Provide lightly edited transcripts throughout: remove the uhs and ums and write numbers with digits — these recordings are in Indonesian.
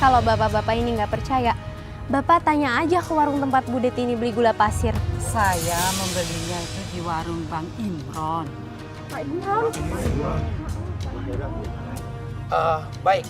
Kalau bapak-bapak ini nggak percaya, bapak tanya aja ke warung tempat Bu Det ini beli gula pasir. Saya membelinya itu di warung Bang Imron. Pak Imron? Baik,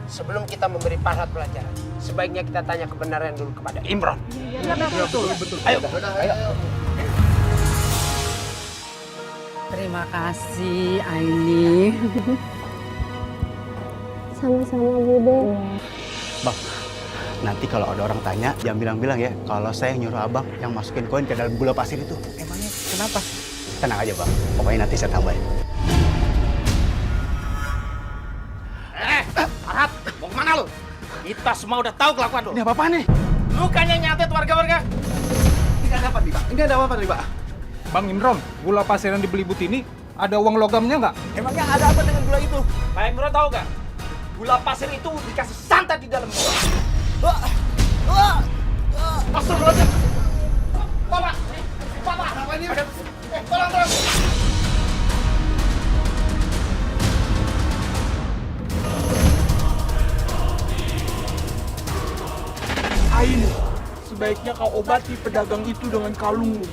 sebelum kita memberi Farhat pelajaran, sebaiknya kita tanya kebenaran dulu kepada Imron. Betul. Ayo. Terima kasih Aini. Sama-sama Bu Det. Bang, nanti kalau ada orang tanya, jangan bilang-bilang ya kalau saya nyuruh abang yang masukin koin ke dalam gula pasir itu. Emangnya kenapa? Tenang aja bang, pokoknya nanti saya tambahin. Farhat, mau kemana lu? Kita semua udah tahu kelakuan lu. Ini apa nih? Lu kan yang nyatet warga-warga. Ini ada apa nih pak? Ini ada apa nih pak? Bang Imron, gula pasir yang dibeli Butini, ada uang logamnya nggak? Emangnya ada apa dengan gula itu? Pak Imron tahu gak? Gula pasir itu dikasih santet di dalam gula. Astagfirullahaladzim. Bapak. Apa ini? Tolong. Aini, sebaiknya kau obati pedagang itu dengan kalungmu.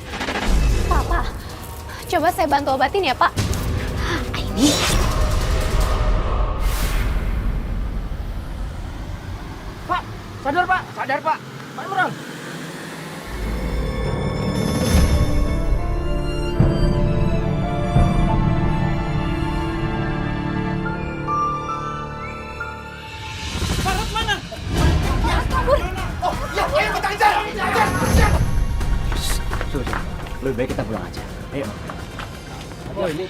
Pak, coba saya bantu obatin ya Pak. Ini. Pak, sadar Pak. Pak Imron. Farhat mana? Kabur. Oh, ya, ayo kita kejar. Sudah, lebih baik kita pulang aja. Ayo. Oh, ini.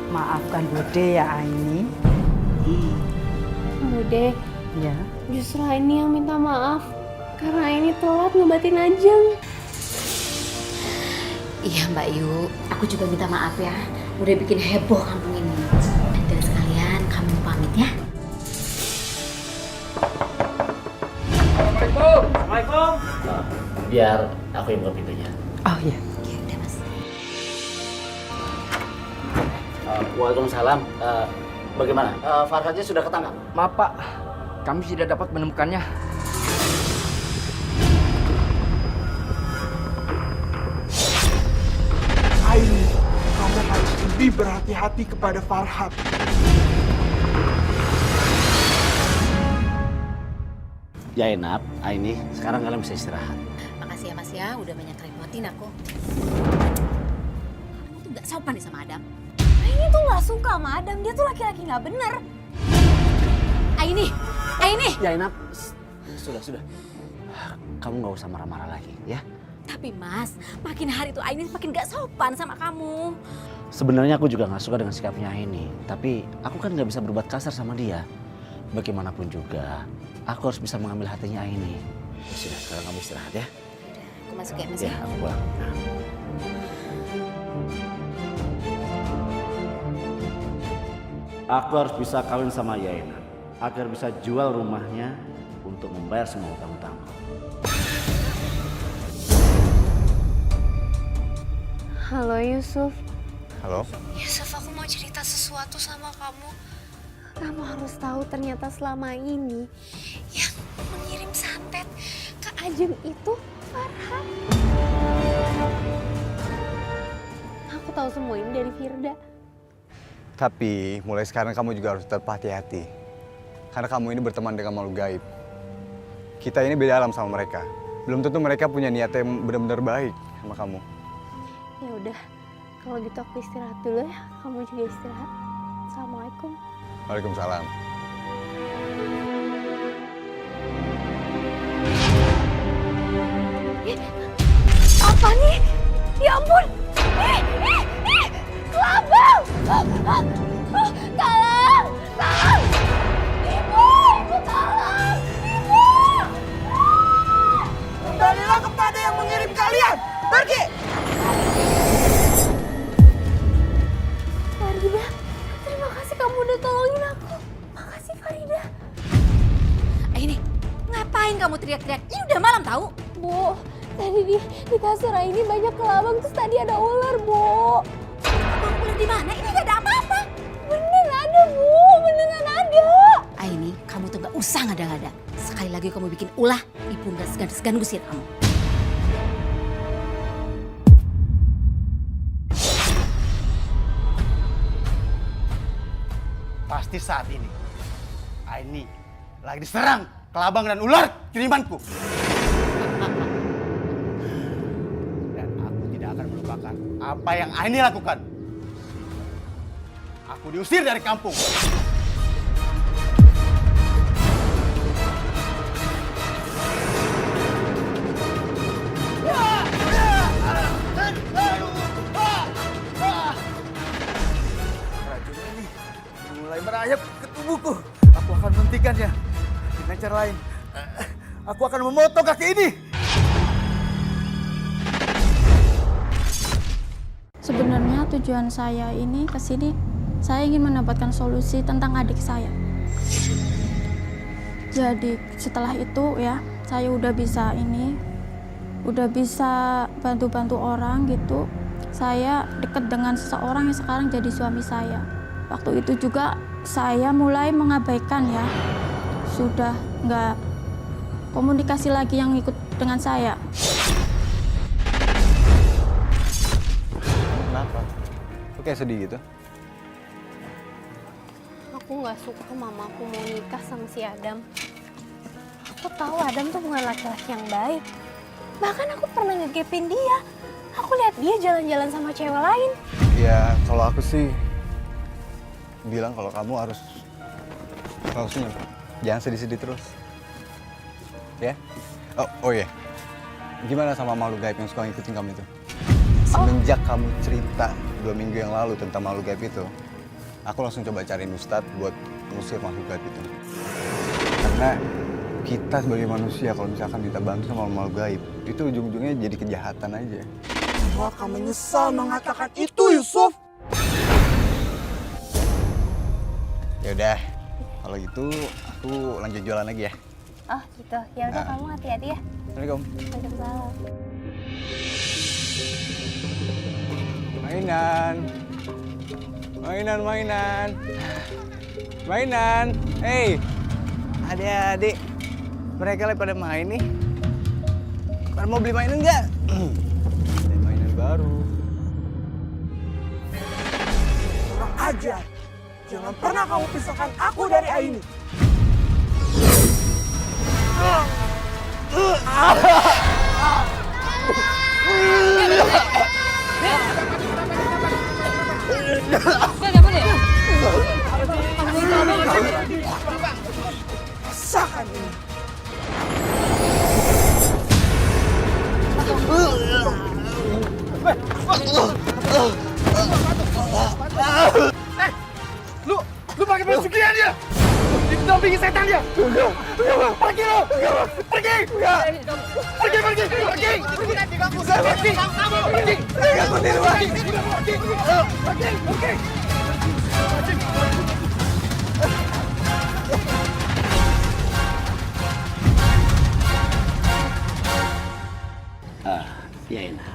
Maafkan Bude ya Aini. Bude, Ya. justru ini yang minta maaf. Karena ini telat ngebatin Ajeng. Iya Mbak Yu, aku juga minta maaf ya. Udah bikin heboh kampung ini. Dan sekalian kami pamit ya. Assalamualaikum. Biar aku yang buka pintunya. Oh iya. Ya udah Mas. Waalaikumsalam. Bagaimana? Farhatnya sudah ketangkap? Maaf Pak, kami tidak dapat menemukannya. Aini, kamu harus lebih berhati-hati kepada Farhat. Ya Enap, Aini, sekarang kalian bisa istirahat. Makasih ya Mas ya, udah banyak repotin aku. Kamu tuh gak sopan nih sama Adam. Ini tuh nggak suka sama Adam. Dia tuh laki-laki nggak bener. Aini. Ya Enap, sudah. Kamu nggak usah marah-marah lagi, ya. Tapi Mas, makin hari tuh Aini makin gak sopan sama kamu. Sebenarnya aku juga nggak suka dengan sikapnya Aini, tapi aku kan nggak bisa berbuat kasar sama dia. Bagaimanapun juga, aku harus bisa mengambil hatinya Aini. Ya sudah, sekarang kamu istirahat ya. Aku masuk ya Mas Ya, ya. aku pulang. Aku harus bisa kawin sama Yaina agar bisa jual rumahnya untuk membayar semua utang-utangku. Halo Yusuf. Halo? Yusuf, aku mau cerita sesuatu sama kamu. Kamu harus tahu ternyata selama ini yang mengirim santet ke Ajeng itu Farhat. Aku tahu semua ini dari Firda. Tapi mulai sekarang kamu juga harus tetap hati-hati. Karena kamu ini berteman dengan makhluk gaib. Kita ini beda alam sama mereka. Belum tentu mereka punya niat yang benar-benar baik sama kamu. Ya udah, kalau gitu aku istirahat dulu ya. Kamu juga istirahat. Assalamualaikum. Waalaikumsalam. Apa nih? Ya ampun! Kelabang! Tolong! Tolong! Ibu! Ibu tolong! Ibu! Kembalilah kepada yang mengirim kalian. Pergi. Farida, terima kasih kamu udah tolongin aku. Makasih Farida. Aini, ngapain kamu teriak-teriak? Ini udah malam tahu. Bu, tadi di kasur ini banyak kelabang, terus tadi ada ular, Bu. Abang ular di mana? Ini gak ada apa-apa. Bener ada, Bu. Beneran ada. Aini, kamu tuh gak usah ngada-ngada. Sekali lagi kamu bikin ulah, ibu gak segan-segan ngusir kamu. Pasti saat ini Aini lagi diserang kelabang dan ular kirimanku. Dan aku tidak akan melupakan apa yang Aini lakukan. Aku diusir dari kampung. Racun ini mulai merayap ke tubuhku. Aku akan menghentikannya dengan cara lain. Aku akan memotong kaki ini. Sebenarnya tujuan saya ini ke sini, saya ingin mendapatkan solusi tentang adik saya. Jadi setelah itu ya, saya udah bisa bantu-bantu orang gitu. Saya dekat dengan seseorang yang sekarang jadi suami saya. Waktu itu juga saya mulai mengabaikan ya, sudah nggak komunikasi lagi yang ikut dengan saya. Kenapa? Kok kayak sedih gitu? Aku nggak suka mamaku mau nikah sama si Adam. Aku tahu Adam tuh bukan laki-laki yang baik. Bahkan aku pernah ngegepin dia. Aku lihat dia jalan-jalan sama cewek lain. Ya, kalau aku sih bilang kalau kamu harus senyum. Jangan sedih-sedih terus. Ya? Oh iya. Gimana sama makhluk gaib yang suka ngikutin kamu itu? Semenjak kamu cerita 2 minggu yang lalu tentang makhluk gaib itu, aku langsung coba cariin Ustadz buat ngusir makhluk gaib itu. Karena kita sebagai manusia kalau misalkan kita bantu sama makhluk gaib, itu ujung-ujungnya jadi kejahatan aja. Kamu akan menyesal mengatakan itu, Yusuf. Ya udah, kalau gitu aku lanjut jualan lagi ya. Oh gitu, ya udah kamu hati-hati ya. Assalamualaikum. Waalaikumsalam. Mainan. Hey, adik-adik, mereka lagi pada main nih. Pada mau beli mainan nggak? Ada mainan baru. Kurang ajar. Jangan pernah kamu pisahkan aku dari Aini. Rasakan ini. Lu pakai pesugihan dia. Didampingi setan dia. Pergi lu. Pergi. Ya enak.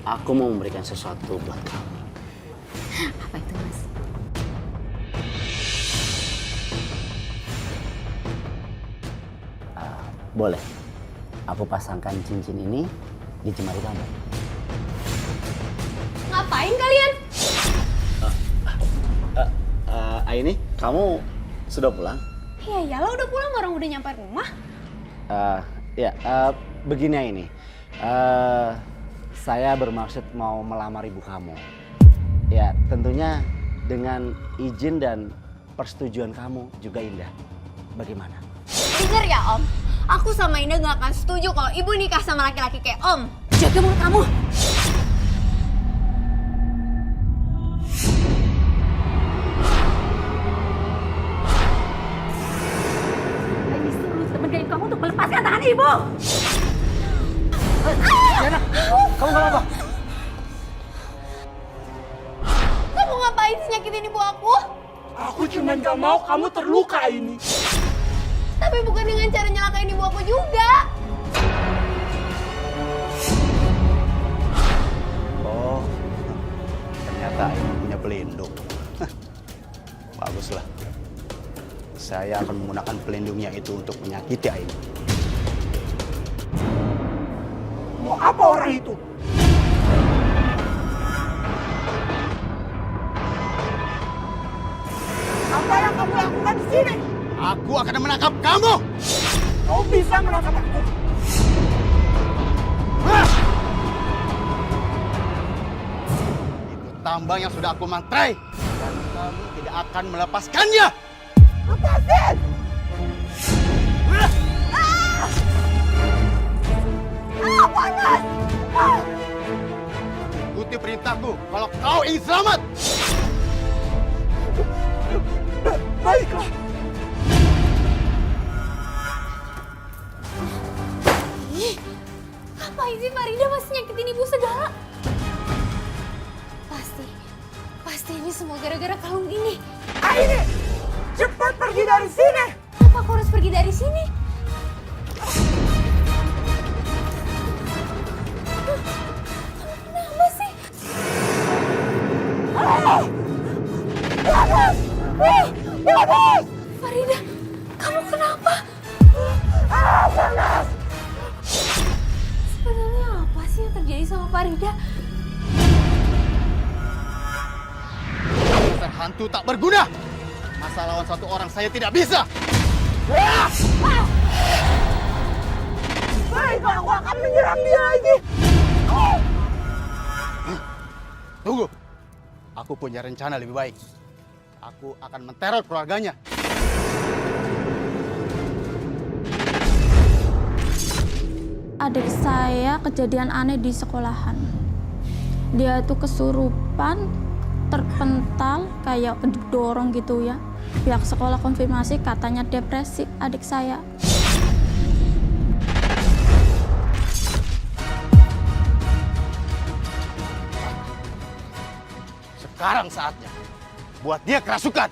Aku mau memberikan sesuatu buat kamu. Apa itu, Mas? Boleh. Aku pasangkan cincin ini di jemari kamu. Ngapain kalian? Aini, kamu sudah pulang? Iya ya, lo udah pulang, orang udah nyampe rumah. Begini Aini. Saya bermaksud mau melamar ibu kamu. Ya, tentunya dengan izin dan persetujuan kamu juga Indah. Bagaimana? Dengar ya Om, aku sama Indah gak akan setuju kalau ibu nikah sama laki-laki kayak Om. Jaga mulut kamu. Ini suruh temen gaib kamu untuk melepaskan tangan ibu. Yana, kamu nggak apa-apa? Kamu ngapain sih nyakitin ibu aku? Aku cuma gak mau kamu terluka ini. Tapi bukan dengan cara nyalakain ibu aku juga. Oh, ternyata Aini punya saya akan menggunakan pelindungnya itu untuk menyakiti Aini. Mau apa orang itu? Apa yang kamu lakukan di sini? Aku akan menangkap kamu. Kau bisa menangkap aku. Itu tambang yang sudah aku mantrai. Dan kamu tidak akan melepaskannya. Lepasin! Panas! Ikuti perintahku kalau kau ingin selamat. Baiklah. Ih, ngapain sih Farida masih nyakitin ibu segala? Pasti ini semua gara-gara kalung ini. Aini, cepat pergi dari sini. Kenapa aku harus pergi dari sini? Kenapa sih? Farida, kamu kenapa? Sebenarnya apa sih yang terjadi sama Farida? Dasar hantu tak berguna. Masa lawan satu orang saya tidak bisa. Baiklah, aku akan menyerang dia lagi. Tunggu. Aku punya rencana lebih baik. Aku akan menteror keluarganya. Adik saya kejadian aneh di sekolahan. Dia tuh kesurupan, terpental, kayak kedorong gitu ya. Pihak sekolah konfirmasi katanya depresi adik saya. Sekarang saatnya buat dia kerasukan.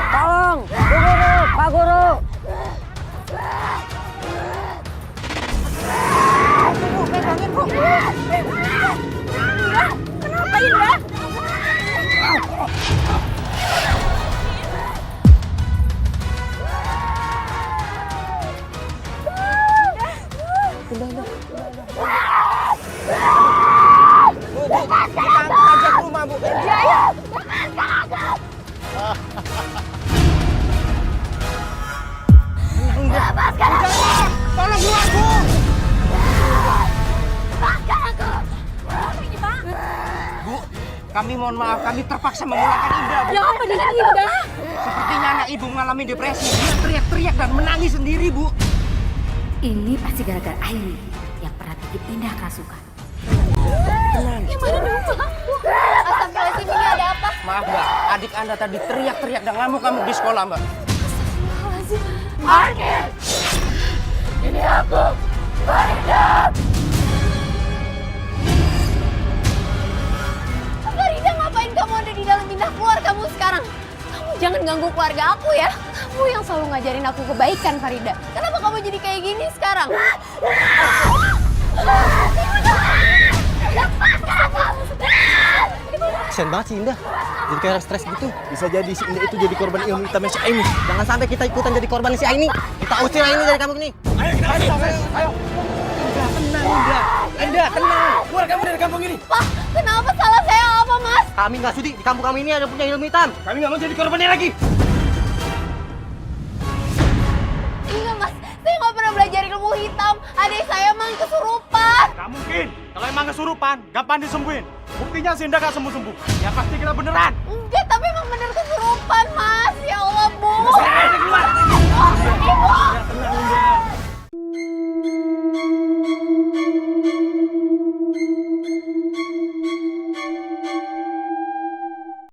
Tolong, Bu Guru, Pak Guru. Kenapa Indah? Kami mohon maaf, kami terpaksa memulangkan Indah, Bu. Ya apa dengan Indah? Sepertinya anak ibu mengalami depresi. Dia teriak-teriak dan menangis sendiri, Bu. Ini pasti gara-gara Aini yang pernah bikin Indah kerasukan. Yang mana dong, Pak? Astagfirullahaladzim, ini ada apa? Maaf, Mbak. Adik Anda tadi teriak-teriak dan ngamuk-ngamuk di sekolah, Mbak. Astagfirullahaladzim. Arkin! Ini aku, Farida! Farida, ngapain kamu ada di dalam? Pindah keluar kamu sekarang. Kamu jangan ganggu keluarga aku ya. Kamu yang selalu ngajarin aku kebaikan, Farida. Kenapa kamu jadi kayak gini sekarang? Kasian banget si Indah, jadi kayak stres gitu. Bisa jadi si Indah itu jadi korban ilmu hitamnya si Aini. Jangan sampai kita ikutan jadi korban si Aini. Kita usir Aini dari kampung ini. Ayo. Tenang Indah, Indah tenang. Keluar kamu dari kampung ini. Pak, kenapa salah saya apa, Mas? Kami nggak sudi di kampung kami ini ada punya ilmu hitam. Kami nggak mau jadi korbannya lagi. Enggak, Mas. Saya nggak pernah belajar ilmu hitam. Adik saya emang kesurupan. Gak mungkin. Kalau emang kesurupan, gampang disembuhin. Buktinya si Indah gak sembuh-sembuh. Ya pasti kita beneran. Enggak, tapi emang bener kesurupan.